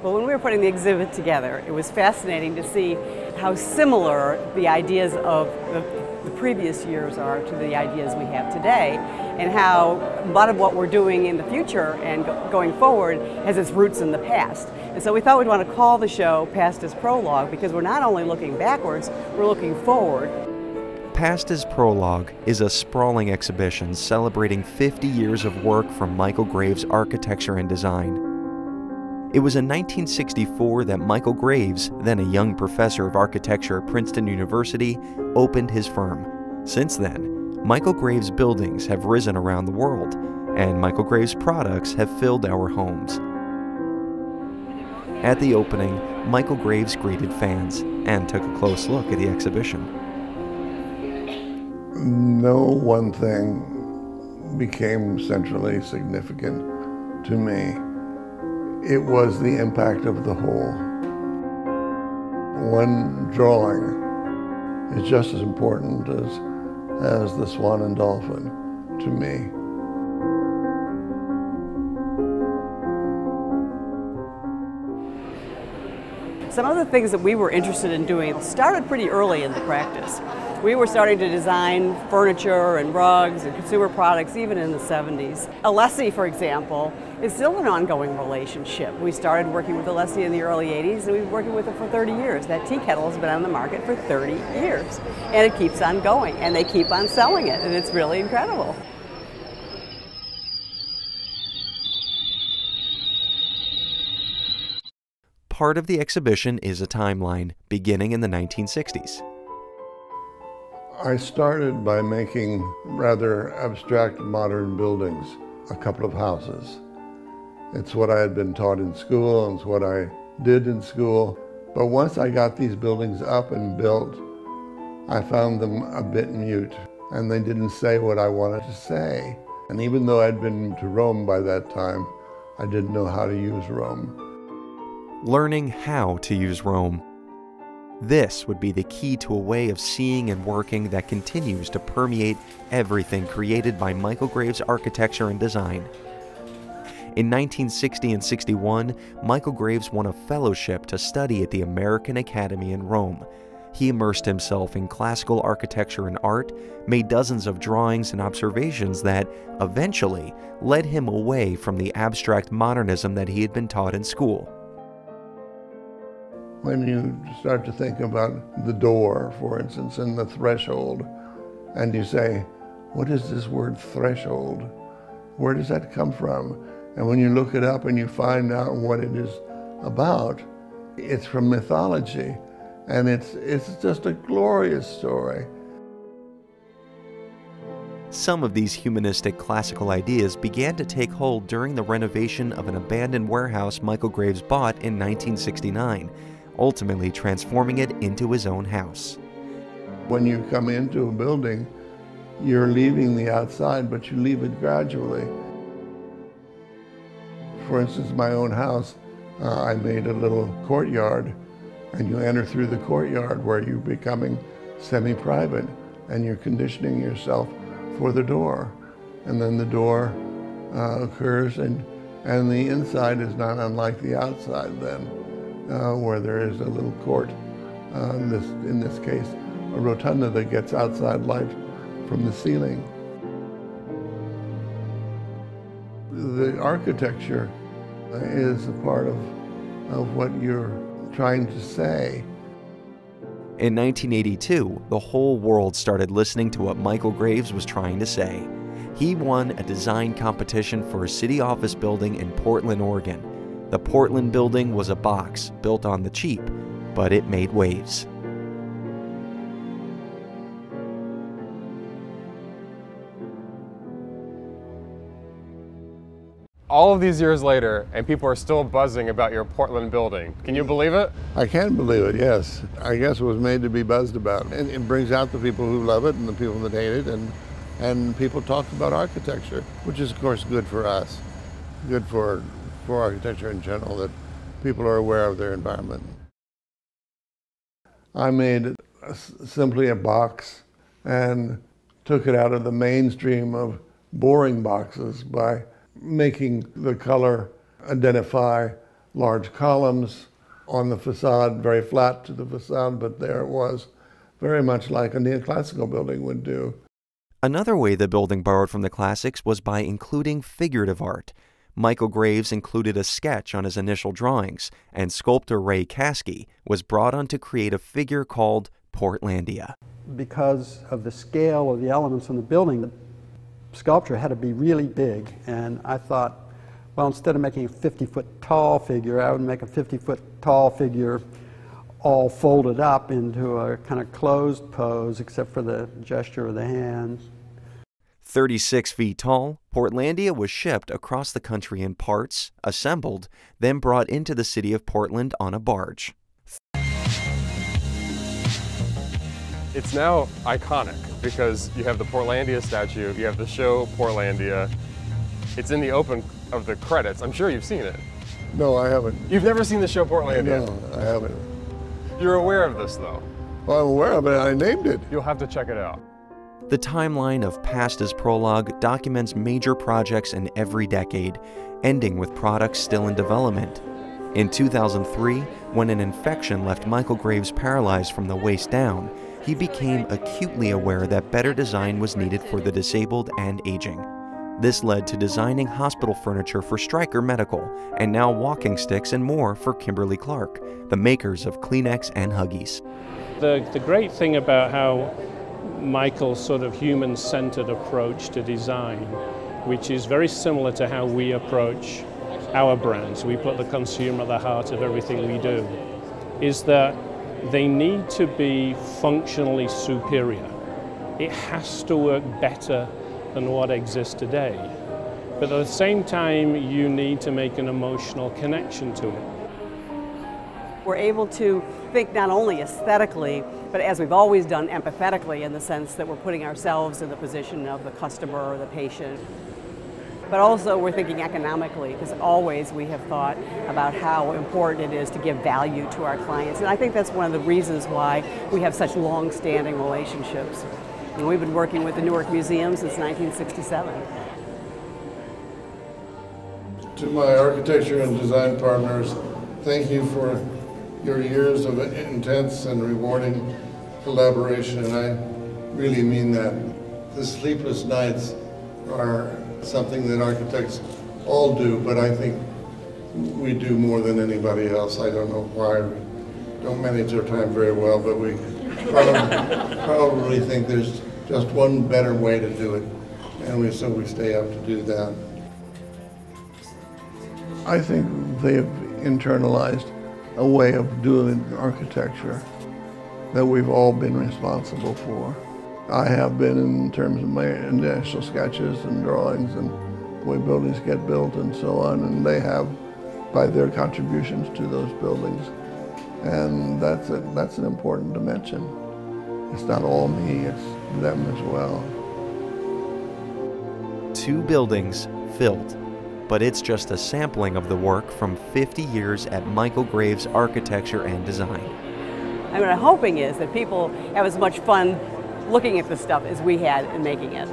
Well, when we were putting the exhibit together, it was fascinating to see how similar the ideas of the previous years are to the ideas we have today, and how a lot of what we're doing in the future and going forward has its roots in the past. And so we thought we'd want to call the show Past as Prologue, because we're not only looking backwards, we're looking forward. Past as Prologue is a sprawling exhibition celebrating 50 years of work from Michael Graves' architecture and design. It was in 1964 that Michael Graves, then a young professor of architecture at Princeton University, opened his firm. Since then, Michael Graves buildings have risen around the world, and Michael Graves products have filled our homes. At the opening, Michael Graves greeted fans and took a close look at the exhibition. No one thing became centrally significant to me. It was the impact of the whole. One drawing is just as important as the swan and dolphin to me. Some of the things that we were interested in doing started pretty early in the practice. We were starting to design furniture and rugs and consumer products even in the 70s. Alessi, for example, is still an ongoing relationship. We started working with Alessi in the early 80s, and we've been working with them for 30 years. That tea kettle has been on the market for 30 years, and it keeps on going, and they keep on selling it, and it's really incredible. Part of the exhibition is a timeline, beginning in the 1960s. I started by making rather abstract modern buildings, a couple of houses. It's what I had been taught in school, and it's what I did in school. But once I got these buildings up and built, I found them a bit mute, and they didn't say what I wanted to say. And even though I'd been to Rome by that time, I didn't know how to use Rome. Learning how to use Rome. This would be the key to a way of seeing and working that continues to permeate everything created by Michael Graves' architecture and design. In 1960 and 61, Michael Graves won a fellowship to study at the American Academy in Rome. He immersed himself in classical architecture and art, made dozens of drawings and observations that eventually led him away from the abstract modernism that he had been taught in school. When you start to think about the door, for instance, and the threshold, and you say, what is this word threshold? Where does that come from? And when you look it up and you find out what it is about, it's from mythology, and it's just a glorious story. Some of these humanistic classical ideas began to take hold during the renovation of an abandoned warehouse Michael Graves bought in 1969. Ultimately transforming it into his own house. When you come into a building, you're leaving the outside, but you leave it gradually. For instance, my own house, I made a little courtyard, and you enter through the courtyard where you're becoming semi-private, and you're conditioning yourself for the door. And then the door occurs, and the inside is not unlike the outside then. Where there is a little court, in this case, a rotunda that gets outside light from the ceiling. The architecture is a part of what you're trying to say. In 1982, the whole world started listening to what Michael Graves was trying to say. He won a design competition for a city office building in Portland, Oregon. The Portland building was a box built on the cheap, but it made waves. All of these years later, and people are still buzzing about your Portland building. Can you believe it? I can believe it, yes. I guess it was made to be buzzed about. And it brings out the people who love it and the people that hate it, and people talk about architecture, which is, of course, good for us, good for architecture in general, that people are aware of their environment. I made simply a box and took it out of the mainstream of boring boxes by making the color identify large columns on the facade, very flat to the facade, but there it was, very much like a neoclassical building would do. Another way the building borrowed from the classics was by including figurative art. Michael Graves included a sketch on his initial drawings, and sculptor Ray Caskey was brought on to create a figure called Portlandia. Because of the scale of the elements in the building, the sculpture had to be really big, and I thought, well, instead of making a 50-foot tall figure, I would make a 50-foot tall figure all folded up into a kind of closed pose, except for the gesture of the hands. 36 feet tall, Portlandia was shipped across the country in parts, assembled, then brought into the city of Portland on a barge. It's now iconic because you have the Portlandia statue, you have the show Portlandia. It's in the open of the credits. I'm sure you've seen it. No, I haven't. You've never seen the show Portlandia? No, I haven't. You're aware of this, though? Well, I'm aware of it. I named it. You'll have to check it out. The timeline of Past As Prologue documents major projects in every decade, ending with products still in development. In 2003, when an infection left Michael Graves paralyzed from the waist down, he became acutely aware that better design was needed for the disabled and aging. This led to designing hospital furniture for Stryker Medical, and now walking sticks and more for Kimberly-Clark, the makers of Kleenex and Huggies. The great thing about how Michael's sort of human-centered approach to design, which is very similar to how we approach our brands, we put the consumer at the heart of everything we do, is that they need to be functionally superior. It has to work better than what exists today. But at the same time, you need to make an emotional connection to it. We're able to think not only aesthetically, but as we've always done, empathetically, in the sense that we're putting ourselves in the position of the customer or the patient. But also we're thinking economically, because always we have thought about how important it is to give value to our clients. And I think that's one of the reasons why we have such long-standing relationships. And we've been working with the Newark Museum since 1967. To my architecture and design partners, thank you for your years of intense and rewarding collaboration, and I really mean that. The sleepless nights are something that architects all do, but I think we do more than anybody else. I don't know why. We don't manage our time very well, but we probably think there's just one better way to do it, and so we stay up to do that. I think they've internalized a way of doing architecture that we've all been responsible for. I have been in terms of my initial sketches and drawings and the way buildings get built and so on, and they have by their contributions to those buildings. And that's an important dimension. It's not all me, it's them as well. 2 buildings filled, but it's just a sampling of the work from 50 years at Michael Graves Architecture and Design. And what I'm hoping is that people have as much fun looking at this stuff as we had in making it.